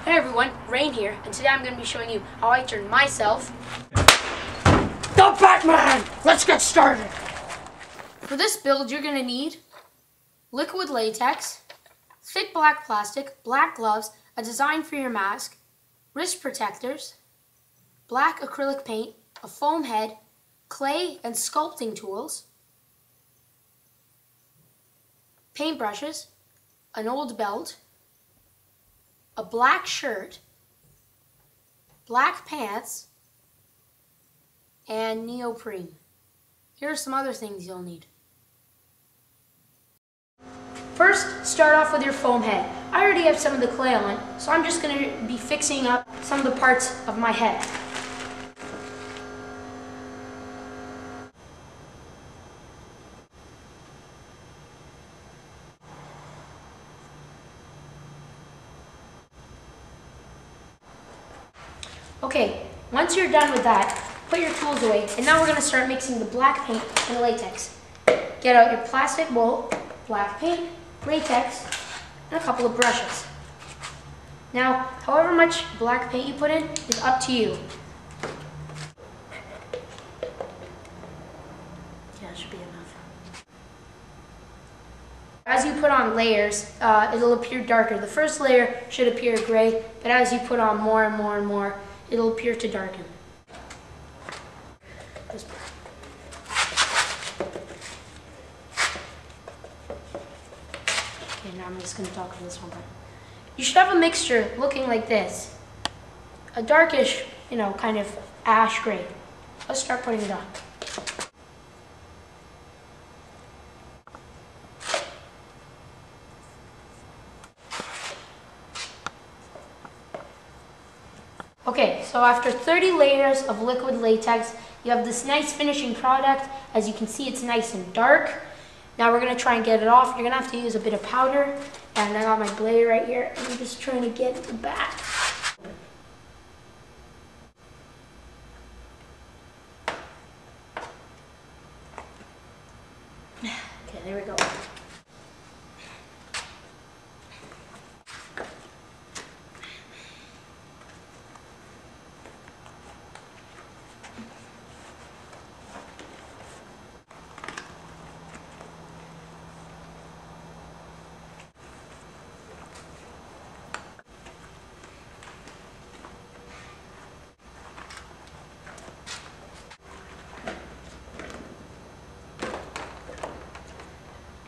Hey everyone, Raine here, and today I'm going to be showing you how I turned myself the Batman! Let's get started! For this build, you're going to need liquid latex, thick black plastic, black gloves, a design for your mask, wrist protectors, black acrylic paint, a foam head, clay and sculpting tools, paintbrushes, an old belt, a black shirt, black pants, and neoprene. Here are some other things you'll need. First, start off with your foam head. I already have some of the clay on, so I'm just going to be fixing up some of the parts of my head. Okay, once you're done with that, put your tools away, and now we're going to start mixing the black paint and latex. Get out your plastic bowl, black paint, latex, and a couple of brushes. Now, however much black paint you put in is up to you. Yeah, that should be enough. As you put on layers, it'll appear darker. The first layer should appear gray, but as you put on more and more and more, it'll appear to darken. Okay, now I'm just going to talk to this one part. You should have a mixture looking like this. A darkish, kind of ash gray. Let's start putting it on. Okay, so after 30 layers of liquid latex, you have this nice finishing product. As you can see, it's nice and dark. Now we're going to try and get it off. You're going to have to use a bit of powder. And I got my blade right here. I'm just trying to get the back. Okay, there we go.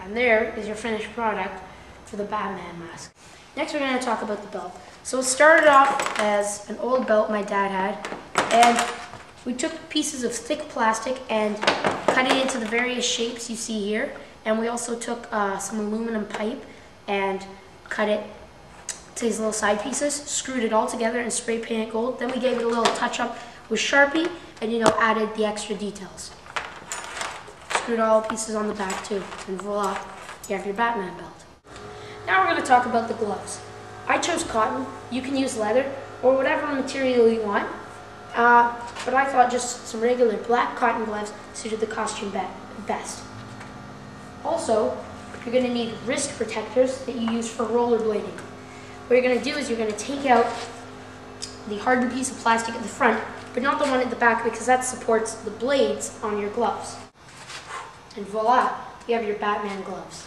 And there is your finished product for the Batman mask. Next we're going to talk about the belt. So it started off as an old belt my dad had, and we took pieces of thick plastic and cut it into the various shapes you see here, and we also took some aluminum pipe and cut it to these little side pieces, screwed it all together and spray painted gold. Then we gave it a little touch up with Sharpie and added the extra details. Screwed all pieces on the back too, and voila, you have your Batman belt. Now we're going to talk about the gloves. I chose cotton. You can use leather or whatever material you want, but I thought just some regular black cotton gloves suited the costume best. Also, you're going to need wrist protectors that you use for rollerblading. What you're going to do is you're going to take out the hardened piece of plastic at the front, but not the one at the back, because that supports the blades on your gloves. And voila, you have your Batman gloves.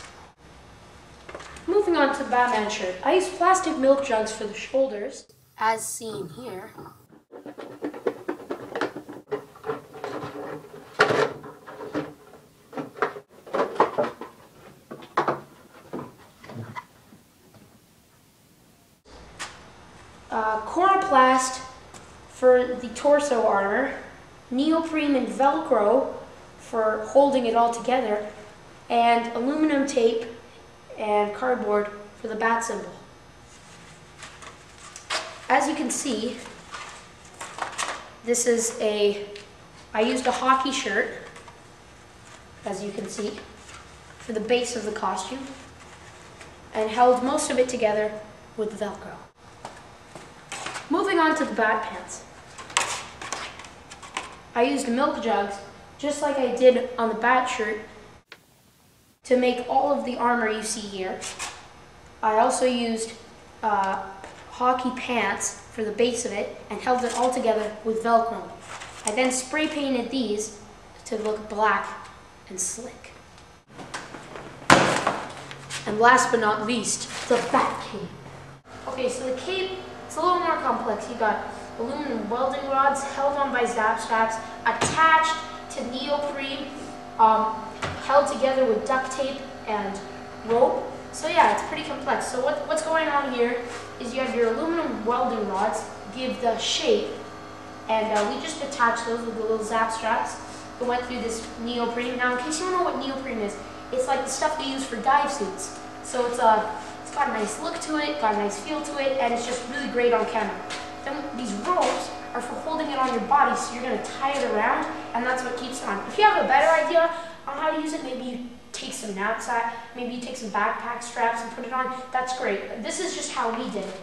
Moving on to the Batman shirt. I use plastic milk jugs for the shoulders, as seen here. Coroplast for the torso armor, neoprene and Velcro for holding it all together, and aluminum tape and cardboard for the bat symbol. As you can see, I used a hockey shirt, as you can see, for the base of the costume, and held most of it together with Velcro. Moving on to the bat pants. I used milk jugs, just like I did on the bat shirt, to make all of the armor you see here. I also used hockey pants for the base of it and held it all together with Velcro. I then spray painted these to look black and slick. And last but not least, the bat cape. Okay, so the cape, it's a little more complex. You got aluminum welding rods held on by zap straps, attached to neoprene, held together with duct tape and rope. So yeah, it's pretty complex. So what's going on here is you have your aluminum welding rods, give the shape, and we just attached those with the little zap straps that went through this neoprene. Now, in case you don't know what neoprene is, it's like the stuff they use for dive suits. So it's got a nice look to it, got a nice feel to it, and it's just really great on camera. Then these ropes are for holding it on your body, so you're going to tie it around, and that's what keeps it on. If you have a better idea on how to use it, maybe you take some knapsack, maybe you take some backpack straps and put it on, that's great. But this is just how we did it.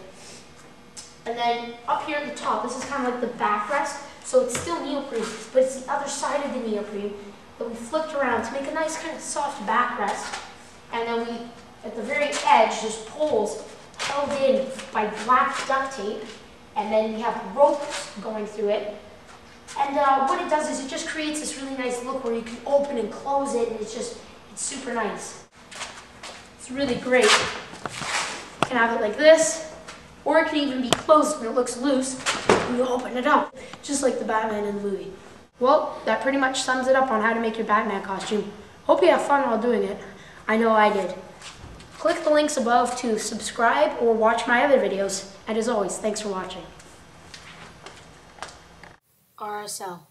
And then up here at the top, this is kind of like the backrest, so it's still neoprene, but it's the other side of the neoprene that we flipped around to make a nice kind of soft backrest. And then we, at the very edge, there's poles held in by black duct tape, and then we have ropes going through it. And what it does is it just creates this really nice look where you can open and close it, and it's super nice. It's really great. You can have it like this, or it can even be closed and it looks loose when you open it up, just like the Batman and Louis. Well, that pretty much sums it up on how to make your Batman costume. Hope you have fun while doing it. I know I did. Click the links above to subscribe or watch my other videos. And as always, thanks for watching. RSL.